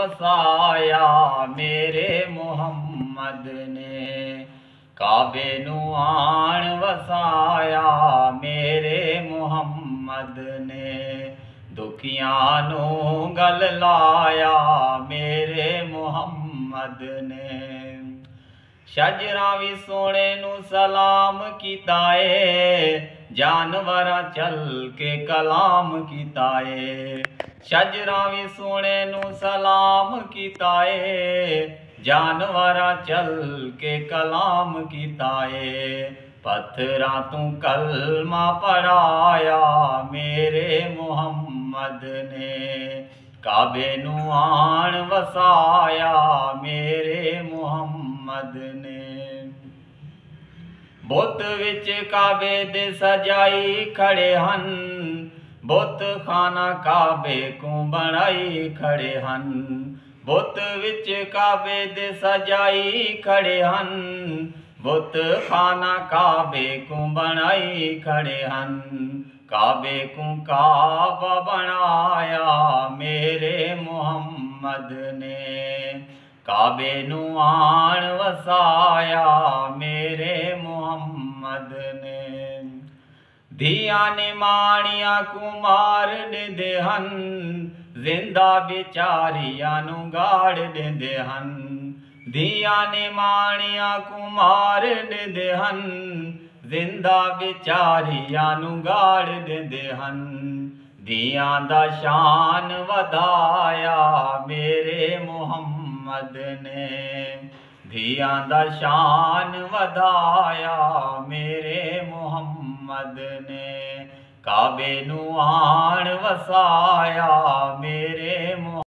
वसाया मेरे मुहम्मद ने। काबे नू आण वसाया मेरे मुहम्मद ने। दुखियां नू गल लाया मेरे मुहम्मद ने। शजरा भी सोने नू सलाम कीता है जानवरां चल के कलाम कीता है। शजरा भी सोने नू सलाम कीता है जानवरां चल के कलाम कीता है। पत्थरां तू कलमा पढ़ाया मेरे मुहम्मद ने। काबे नू आण वसाया मेरे मुहम्मद ने। बुत विच काबे दे सजाई खड़े हन बुत खाना काबे को बनाई खड़े हन। बुत विच काबे दे सजाई खड़े हन बुत खाना काबे को बनाई खड़े हन। काबे को काबा बनाया मेरे मुहम्मद ने। काबे नू आण वसाया मेरे मुहम्मद ने। धियां ने माणिया कुमार देंदे हन जिंदा बेचारियां नू गाड़ देंदे हन। धियां ने माणिया कुमार देंदे हन जिंदा बेचारियां नू गाड़ देंदे हन। धियां दा शान वधाया मेरे मुहम्मद ने। धियां दा शान वधाया मेरे मुहम्मद ने। काबे नू आण वसाया मेरे